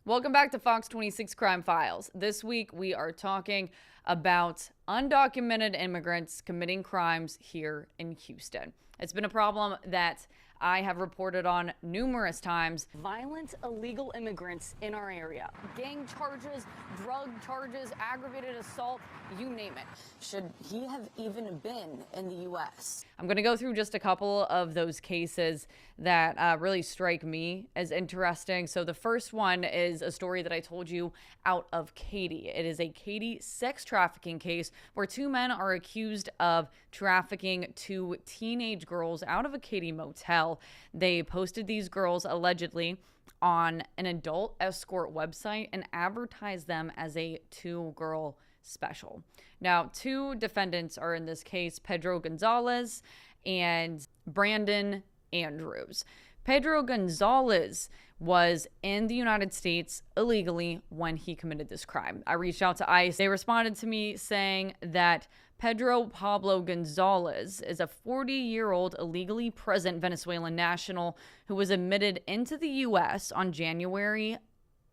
Welcome back to Fox 26 Crime Files. This week we are talking about undocumented immigrants committing crimes here in Houston. It's been a problem that I have reported on numerous times. Violent illegal immigrants in our area. Gang charges, drug charges, aggravated assault, you name it. Should he have even been in the U.S.? I'm going to go through just a couple of those cases that really strike me as interesting. So the first one is a story that I told you out of Katy. It is a Katy sex trafficking case where two men are accused of trafficking two teenage girls out of a Katy motel. They posted these girls allegedly on an adult escort website and advertised them as a two-girl special. Now, two defendants are in this case, Pedro Gonzalez and Brandon Andrews. Pedro Gonzalez was in the United States illegally when he committed this crime. I reached out to ICE. They responded to me saying that Pedro Pablo Gonzalez is a 40-year-old illegally present Venezuelan national who was admitted into the U.S. on January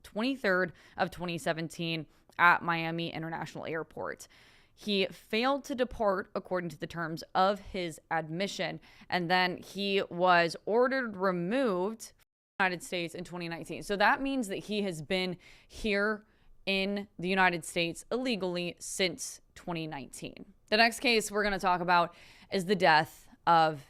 23rd of 2017 at Miami International Airport. He failed to depart according to the terms of his admission, and then he was ordered removed from the United States in 2019. So that means that he has been here in the United States illegally since 2019. The next case we're going to talk about is the death of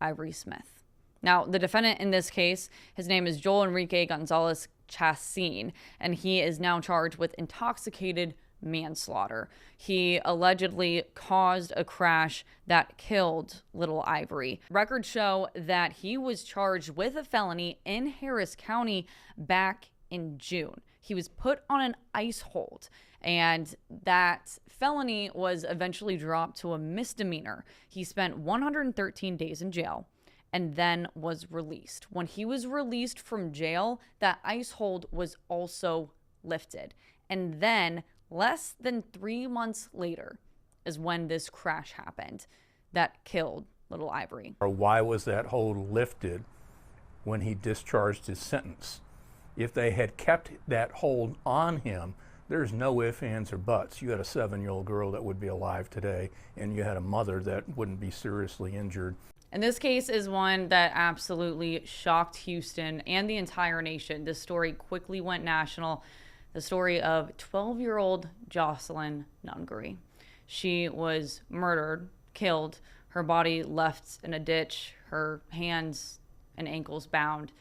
Ivory Smith. Now, the defendant in this case, his name is Joel Enrique Gonzalez Chassin, and he is now charged with intoxicated manslaughter. He allegedly caused a crash that killed little Ivory. Records show that he was charged with a felony in Harris County back in June. He was put on an ICE hold, and that felony was eventually dropped to a misdemeanor. He spent 113 days in jail and then was released. When he was released from jail, that ICE hold was also lifted. And then less than 3 months later is when this crash happened that killed little Ivory. Or why was that hold lifted when he discharged his sentence? If they had kept that hold on him, there's no ifs, ands, or buts. You had a 7-year-old girl that would be alive today, and you had a mother that wouldn't be seriously injured. And this case is one that absolutely shocked Houston and the entire nation. This story quickly went national. The story of 12-year-old Jocelyn Nungaray. She was murdered, killed, her body left in a ditch, her hands and ankles bound,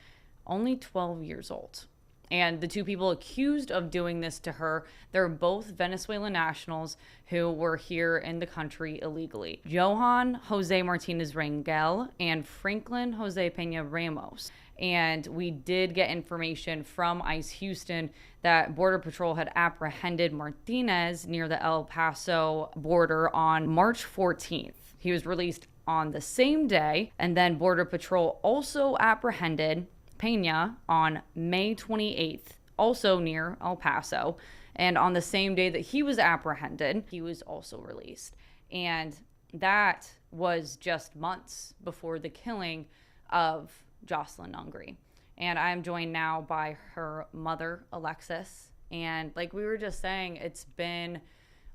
only 12 years old. And the two people accused of doing this to her, they're both Venezuelan nationals who were here in the country illegally. Johan Jose Martinez Rangel and Franklin Jose Pena Ramos. And we did get information from ICE Houston that Border Patrol had apprehended Martinez near the El Paso border on March 14th. He was released on the same day, and then Border Patrol also apprehended Pena on May 28th, also near El Paso. And on the same day that he was apprehended, he was also released. And that was just months before the killing of Jocelyn Nungaray. And I'm joined now by her mother, Alexis. And like we were just saying, it's been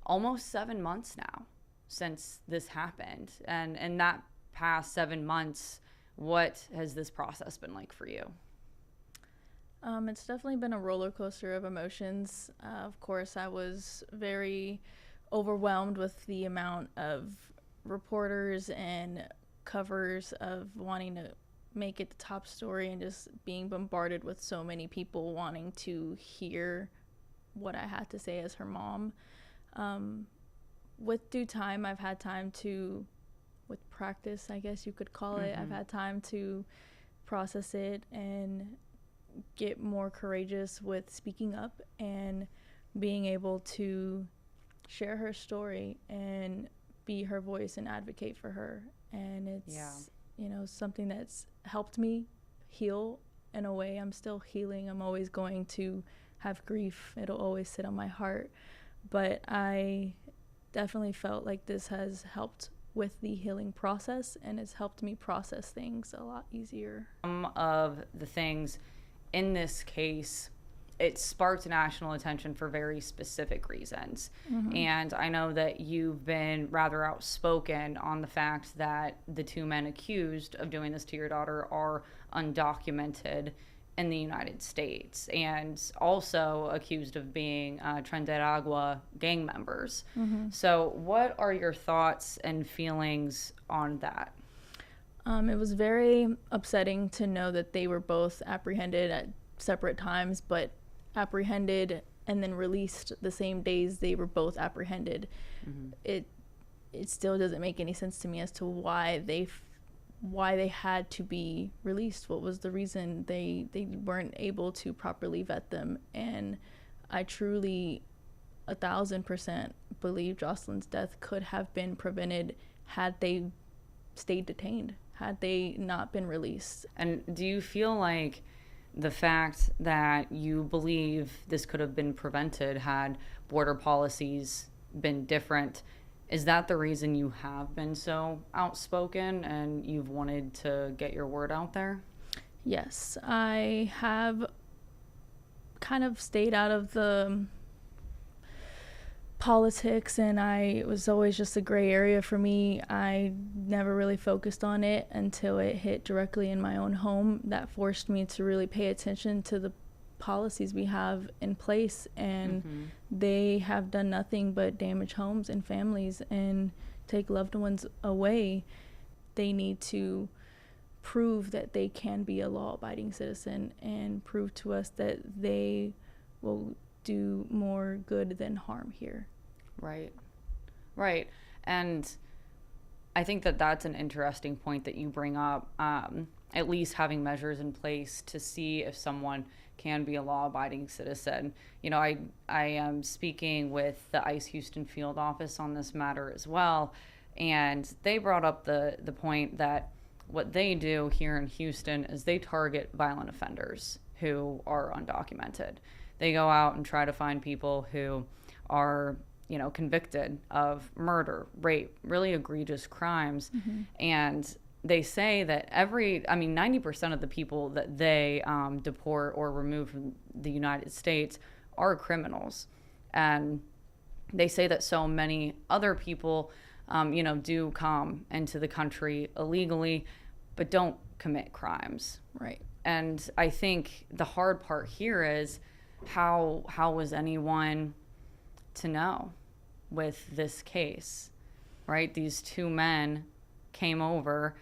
almost 7 months now since this happened. And in that past 7 months, what has this process been like for you? It's definitely been a roller coaster of emotions. Of course, I was very overwhelmed with the amount of reporters and covers of wanting to make it the top story and just being bombarded with so many people wanting to hear what I had to say as her mom. With due time, I've had time to, with practice, I guess you could call it, I've had time to process it and get more courageous with speaking up and being able to share her story and be her voice and advocate for her. And it's, you know, something that's helped me heal in a way. I'm still healing. I'm always going to have grief. It'll always sit on my heart. But I definitely felt like this has helped with the healing process, and it's helped me process things a lot easier. Some of the things in this case it sparked national attention for very specific reasons. And I know that you've been rather outspoken on the fact that the two men accused of doing this to your daughter are undocumented in the United States, and also accused of being Tren de Agua gang members. So what are your thoughts and feelings on that? It was very upsetting to know that they were both apprehended at separate times, but apprehended and then released the same days they were both apprehended. It still doesn't make any sense to me as to why they had to be released. What was the reason? They weren't able to properly vet them, and I truly 1,000% believe Jocelyn's death could have been prevented had they stayed detained, had they not been released. And do you feel like the fact that you believe this could have been prevented had border policies been different, is that the reason you have been so outspoken and you've wanted to get your word out there? Yes, I have kind of stayed out of the politics, and it was always just a gray area for me. I never really focused on it until it hit directly in my own home. That forced me to really pay attention to the policies we have in place, and they have done nothing but damage homes and families and take loved ones away. They need to prove that they can be a law-abiding citizen and prove to us that they will do more good than harm here. Right. And I think that that's an interesting point that you bring up, at least having measures in place to see if someone can be a law-abiding citizen. You know, I am speaking with the ICE Houston field office on this matter as well, and they brought up the point that what they do here in Houston is they target violent offenders who are undocumented. They go out and try to find people who are, you know, convicted of murder, rape, really egregious crimes. And they say that 90% of the people that they deport or remove from the United States are criminals. And they say that so many other people, do come into the country illegally, but don't commit crimes. Right. And I think the hard part here is how was anyone to know with this case, right? These two men came over,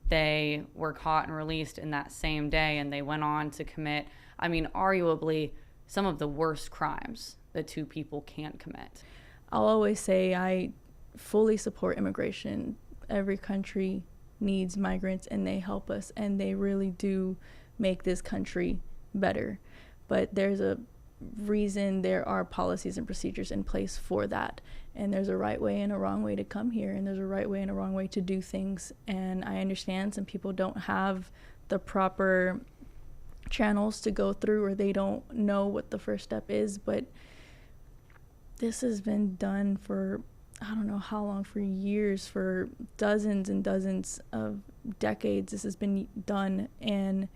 they were caught and released in that same day, and they went on to commit, arguably some of the worst crimes that two people can't commit. I'll always say I fully support immigration. Every country needs migrants, and they help us, and they really do make this country better. But there's a reason there are policies and procedures in place for that. And there's a right way and a wrong way to come here, and there's a right way and a wrong way to do things. And I understand some people don't have the proper channels to go through, or they don't know what the first step is, but this has been done for I don't know how long, for years, for dozens and dozens of decades. This has been done, and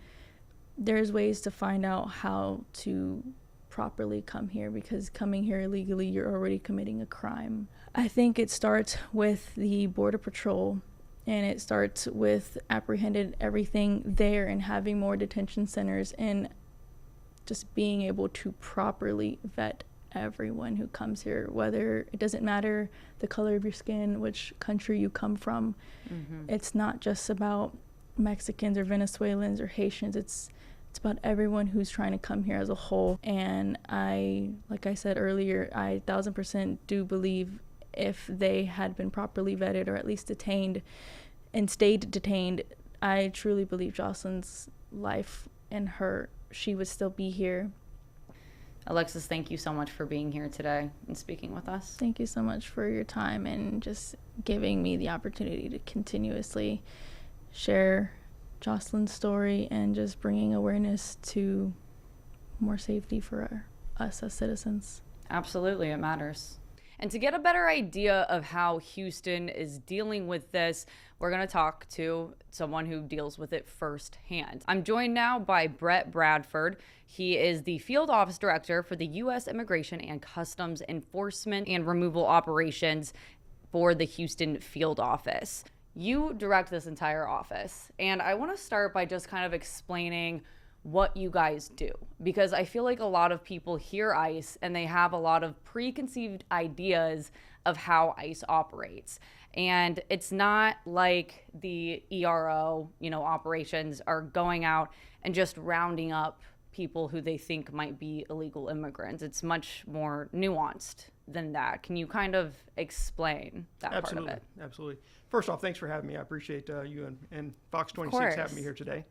there's ways to find out how to properly come here, because coming here illegally, you're already committing a crime. I think it starts with the Border Patrol, and it starts with apprehended everything there and having more detention centers and just being able to properly vet everyone who comes here, whether it doesn't matter the color of your skin, which country you come from. It's not just about Mexicans or Venezuelans or Haitians. It's about everyone who's trying to come here as a whole. And like I said earlier, I 1,000% do believe if they had been properly vetted, or at least detained and stayed detained, I truly believe Jocelyn's life and she would still be here. Alexis, thank you so much for being here today and speaking with us. Thank you so much for your time and just giving me the opportunity to continuously share Jocelyn's story and just bringing awareness to more safety for us as citizens. Absolutely, it matters. And to get a better idea of how Houston is dealing with this, we're going to talk to someone who deals with it firsthand. I'm joined now by Bret Bradford. He is the Field Office Director for the U.S. Immigration and Customs Enforcement and Removal Operations for the Houston Field Office. You direct this entire office, and I want to start by just kind of explaining what you guys do, because I feel like a lot of people hear ICE and they have a lot of preconceived ideas of how ICE operates. And it's not like the ERO, operations are going out and just rounding up people who they think might be illegal immigrants. It's much more nuanced than that. Can you kind of explain that part of it? Absolutely. First off, thanks for having me. I appreciate you and Fox 26 having me here today.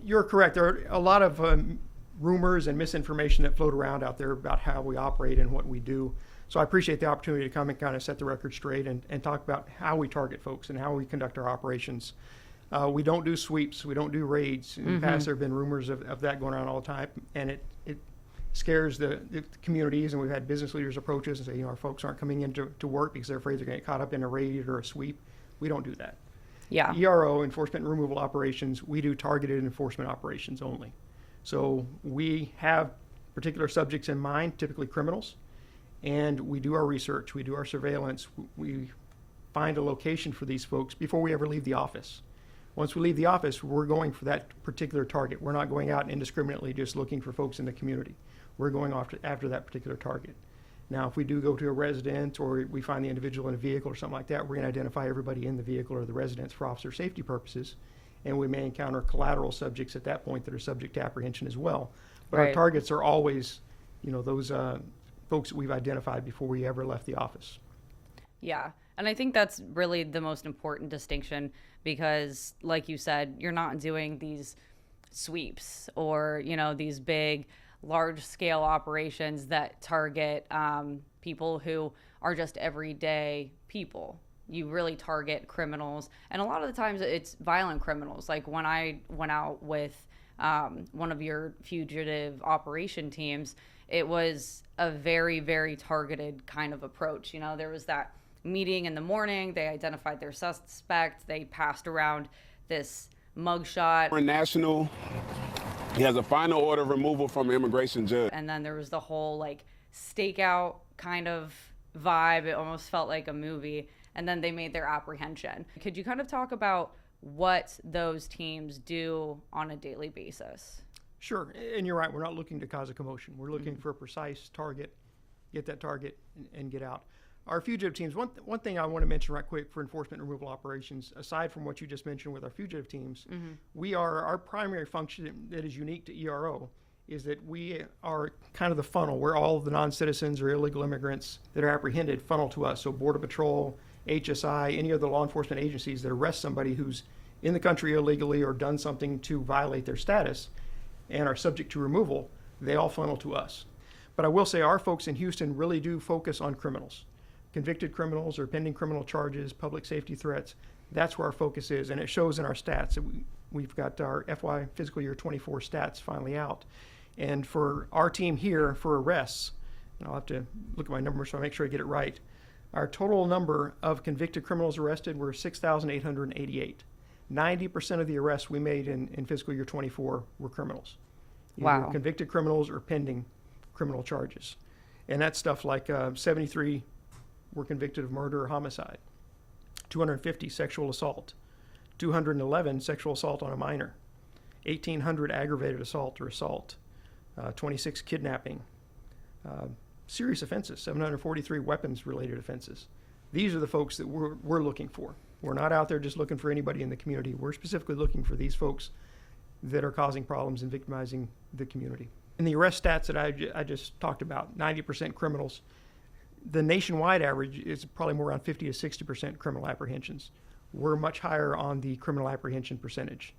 You're correct. There are a lot of rumors and misinformation that float around out there about how we operate and what we do. So I appreciate the opportunity to come and kind of set the record straight and talk about how we target folks and how we conduct our operations. We don't do sweeps. We don't do raids. In the past, there have been rumors of that going around all the time, and it scares the communities, and we've had business leaders approach us and say, our folks aren't coming in to work because they're afraid they're going to get caught up in a raid or a sweep. We don't do that. Yeah. ERO, enforcement and removal operations, we do targeted enforcement operations only. So we have particular subjects in mind, typically criminals, and we do our research, we do our surveillance, we find a location for these folks before we ever leave the office. Once we leave the office, we're going for that particular target. We're not going out indiscriminately just looking for folks in the community. We're going after that particular target. Now, if we do go to a residence or we find the individual in a vehicle or something like that, we're going to identify everybody in the vehicle or the residence for officer safety purposes, and we may encounter collateral subjects at that point that are subject to apprehension as well. But our targets are always, those folks that we've identified before we ever left the office. Yeah. And I think that's really the most important distinction because, like you said, you're not doing these sweeps or, these big, large-scale operations that target people who are just everyday people. You really target criminals. And a lot of the times it's violent criminals. Like when I went out with one of your fugitive operation teams, it was a very, very targeted kind of approach. There was that meeting in the morning, they identified their suspect, they passed around this mugshot. National, he has a final order of removal from an immigration judge. And then there was the whole stakeout kind of vibe. It almost felt like a movie. And then they made their apprehension. Could you kind of talk about what those teams do on a daily basis? Sure, and you're right, we're not looking to cause a commotion. We're looking for a precise target, get that target, and get out. Our fugitive teams, one thing I want to mention right quick for enforcement and removal operations, aside from what you just mentioned with our fugitive teams, our primary function that is unique to ERO is that we are kind of the funnel where all of the non-citizens or illegal immigrants that are apprehended funnel to us. So Border Patrol, HSI, any of the law enforcement agencies that arrest somebody who's in the country illegally or done something to violate their status and are subject to removal, they all funnel to us. But I will say our folks in Houston really do focus on criminals. Convicted criminals or pending criminal charges, public safety threats, that's where our focus is, and it shows in our stats. We've got our FY fiscal year 24 stats finally out. And for our team here, for arrests, and I'll have to look at my numbers so I make sure I get it right, our total number of convicted criminals arrested were 6,888. 90% of the arrests we made in fiscal year 24 were criminals. Either convicted criminals or pending criminal charges. And that's stuff like 73 were convicted of murder or homicide, 250 sexual assault, 211 sexual assault on a minor, 1,800 aggravated assault or assault, 26 kidnapping, serious offenses, 743 weapons-related offenses. These are the folks that we're looking for. We're not out there just looking for anybody in the community. We're specifically looking for these folks that are causing problems and victimizing the community. In the arrest stats that I just talked about, 90% criminals. The nationwide average is probably more around 50 to 60% criminal apprehensions. We're much higher on the criminal apprehension percentage.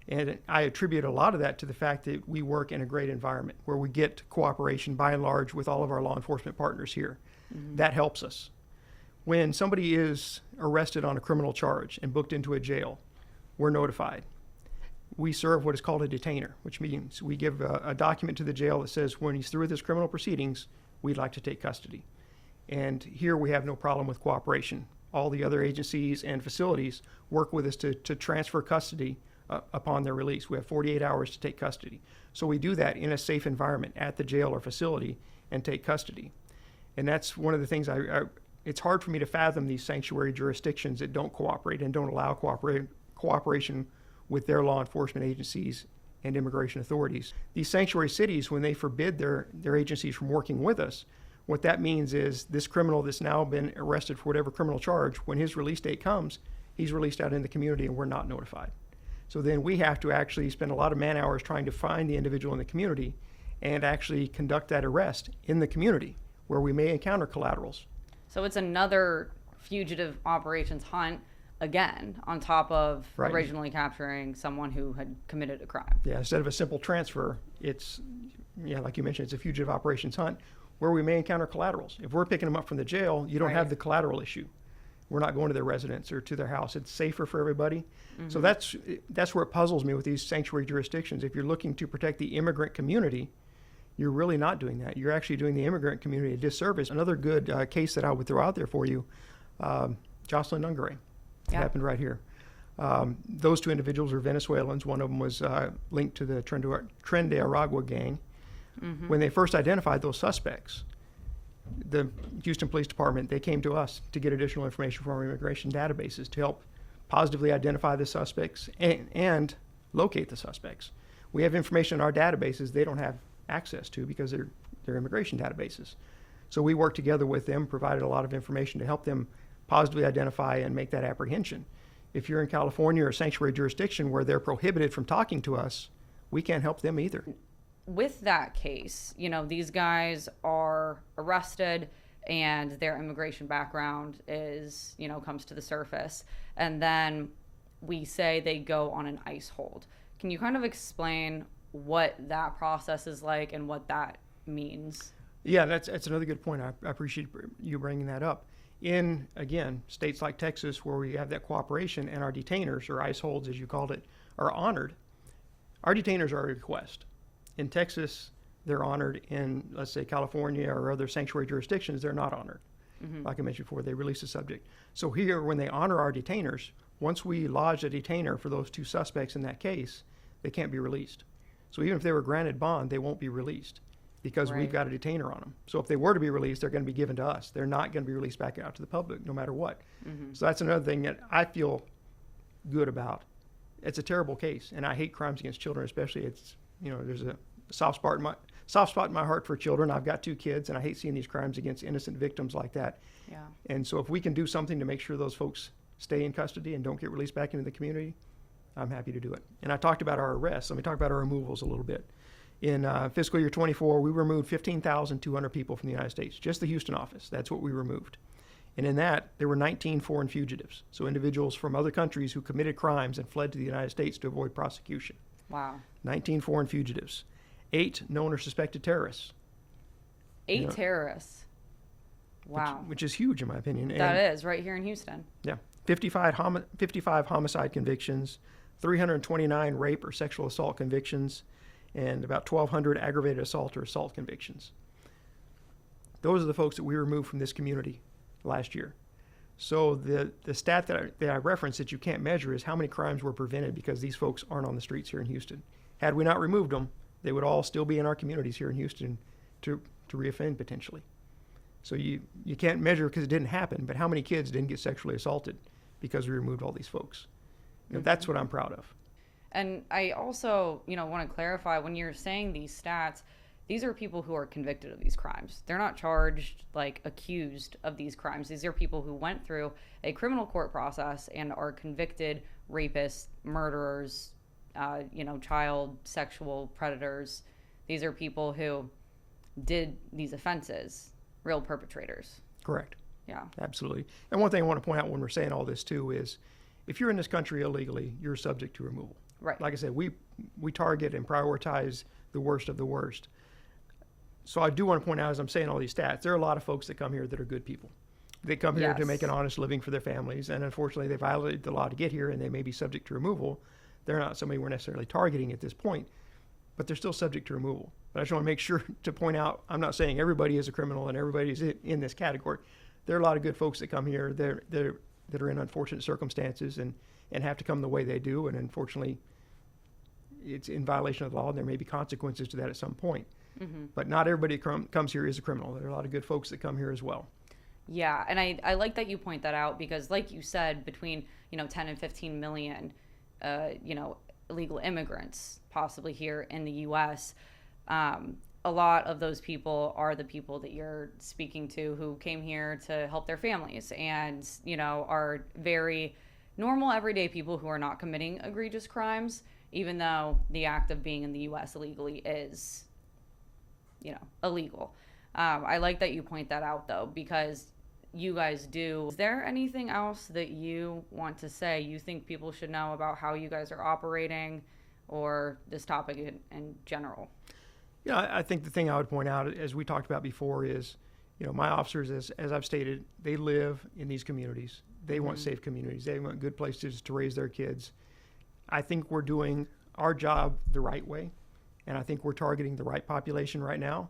And I attribute a lot of that to the fact that we work in a great environment where we get cooperation by and large with all of our law enforcement partners here. That helps us. When somebody is arrested on a criminal charge and booked into a jail, we're notified. We serve what is called a detainer, which means we give a document to the jail that says when he's through with his criminal proceedings, we'd like to take custody. And here we have no problem with cooperation. All the other agencies and facilities work with us to transfer custody upon their release. We have 48 hours to take custody. So we do that in a safe environment at the jail or facility and take custody. And that's one of the things it's hard for me to fathom these sanctuary jurisdictions that don't cooperate and don't allow cooperation with their law enforcement agencies and immigration authorities. These sanctuary cities, when they forbid their agencies from working with us, what that means is this criminal that's now been arrested for whatever criminal charge, when his release date comes, he's released out in the community and we're not notified. So then we have to actually spend a lot of man hours trying to find the individual in the community and actually conduct that arrest in the community where we may encounter collaterals. So it's another fugitive operations hunt again on top of Right. originally capturing someone who had committed a crime. Yeah, instead of a simple transfer, it's, like you mentioned, it's a fugitive operations hunt where we may encounter collaterals. If we're picking them up from the jail, you don't Right. have the collateral issue. We're not going to their residence or to their house. It's safer for everybody. So that's where it puzzles me with these sanctuary jurisdictions. If you're looking to protect the immigrant community, you're really not doing that. You're actually doing the immigrant community a disservice. Another good case that I would throw out there for you, Jocelyn Nungaray. It Yeah. happened right here. Those two individuals are Venezuelans. One of them was linked to the Tren de Aragua gang. When they first identified those suspects, the Houston Police Department, they came to us to get additional information from our immigration databases to help positively identify the suspects and locate the suspects. We have information in our databases they don't have access to because they're immigration databases. So we worked together with them, provided a lot of information to help them positively identify and make that apprehension. If you're in California or a sanctuary jurisdiction where they're prohibited from talking to us, we can't help them either. With that case, these guys are arrested and their immigration background is, comes to the surface. And then we say they go on an ICE hold. Can you kind of explain what that process is like and what that means? Yeah, that's another good point. I appreciate you bringing that up. In, again, states like Texas where we have that cooperation and our detainers, or ICE holds as you called it, are honored, our detainers are a request. In Texas, they're honored. In, let's say, California or other sanctuary jurisdictions, they're not honored. Like I mentioned before, they release the subject. So here, when they honor our detainers, once we lodge a detainer for those two suspects in that case, they can't be released. So even if they were granted bond, they won't be released because we've Right. got a detainer on them. So if they were to be released, they're going to be given to us. They're not going to be released back out to the public, no matter what. So that's another thing that I feel good about. It's a terrible case, and I hate crimes against children, especially. It's, there's a soft spot in my heart for children. I've got 2 kids, and I hate seeing these crimes against innocent victims like that. Yeah. And so if we can do something to make sure those folks stay in custody and don't get released back into the community, I'm happy to do it. And I talked about our arrests. Let me talk about our removals a little bit. In fiscal year 24, we removed 15,200 people from the United States, just the Houston office. That's what we removed. And in that, there were 19 foreign fugitives, so individuals from other countries who committed crimes and fled to the United States to avoid prosecution. Wow. 19 foreign fugitives. 8 known or suspected terrorists. 8 terrorists. Wow. Which is huge in my opinion. That is right here in Houston. Yeah. 55 homicide convictions, 329 rape or sexual assault convictions, and about 1,200 aggravated assault or assault convictions. Those are the folks that we removed from this community last year. So the stat that I referenced that you can't measure is how many crimes were prevented because these folks aren't on the streets here in Houston. Had we not removed them, they would all still be in our communities here in Houston to reoffend potentially. So you can't measure because it didn't happen, but how many kids didn't get sexually assaulted because we removed all these folks? That's what I'm proud of. And I also, want to clarify, when you're saying these stats, these are people who are convicted of these crimes. They're not charged, accused of these crimes. These are people who went through a criminal court process and are convicted rapists, murderers, child sexual predators. These are people who did these offenses, real perpetrators. Correct. Yeah. Absolutely. And one thing I want to point out when we're saying all this too is if you're in this country illegally, you're subject to removal. Right. Like I said, we target and prioritize the worst of the worst. So I do want to point out, as I'm saying all these stats, there are a lot of folks that come here that are good people. They come here to make an honest living for their families, and unfortunately they violated the law to get here, and they may be subject to removal. They're not somebody we're necessarily targeting at this point, but they're still subject to removal. But I just want to make sure to point out, I'm not saying everybody is a criminal and everybody's in this category. There are a lot of good folks that come here that are in unfortunate circumstances and have to come the way they do. And unfortunately, it's in violation of the law, and there may be consequences to that at some point. But not everybody comes here is a criminal. There are a lot of good folks that come here as well. Yeah, and I like that you point that out, because like you said, between 10 and 15 million illegal immigrants possibly here in the U.S., a lot of those people are the people that you're speaking to who came here to help their families and are very normal everyday people who are not committing egregious crimes, even though the act of being in the U.S. illegally is illegal. I like that you point that out, though, because you guys do. Is there anything else that you want to say you think people should know about how you guys are operating or this topic in general? Yeah, I think the thing I would point out, as we talked about before, is, my officers, as I've stated, they live in these communities. They want safe communities. They want good places to raise their kids. I think we're doing our job the right way, and I think we're targeting the right population right now.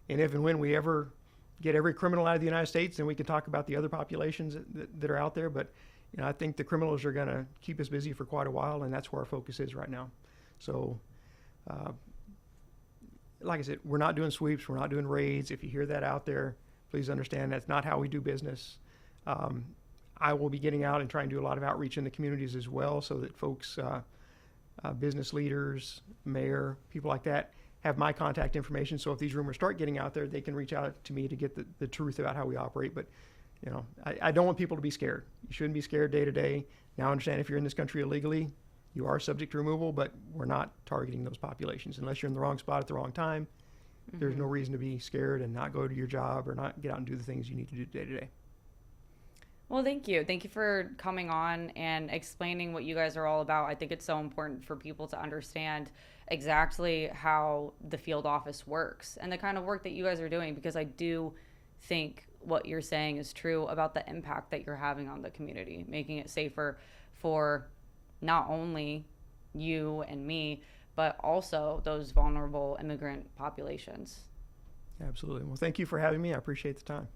And if and when we ever get every criminal out of the United States, then we can talk about the other populations that are out there. But I think the criminals are going to keep us busy for quite a while, and that's where our focus is right now. So, like I said, we're not doing sweeps, we're not doing raids. If you hear that out there, please understand that's not how we do business. I will be getting out and trying to do a lot of outreach in the communities as well, so that folks, business leaders, mayor, people like that, have my contact information. So if these rumors start getting out there, they can reach out to me to get the truth about how we operate. But I don't want people to be scared. You shouldn't be scared day to day. Now, understand, if you're in this country illegally, you are subject to removal, but we're not targeting those populations. Unless you're in the wrong spot at the wrong time, there's no reason to be scared and not go to your job or not get out and do the things you need to do day to day. Well, thank you. Thank you for coming on and explaining what you guys are all about. I think it's so important for people to understand exactly how the field office works and the kind of work that you guys are doing, because I do think what you're saying is true about the impact that you're having on the community, making it safer for not only you and me, but also those vulnerable immigrant populations. Absolutely. Well, thank you for having me. I appreciate the time.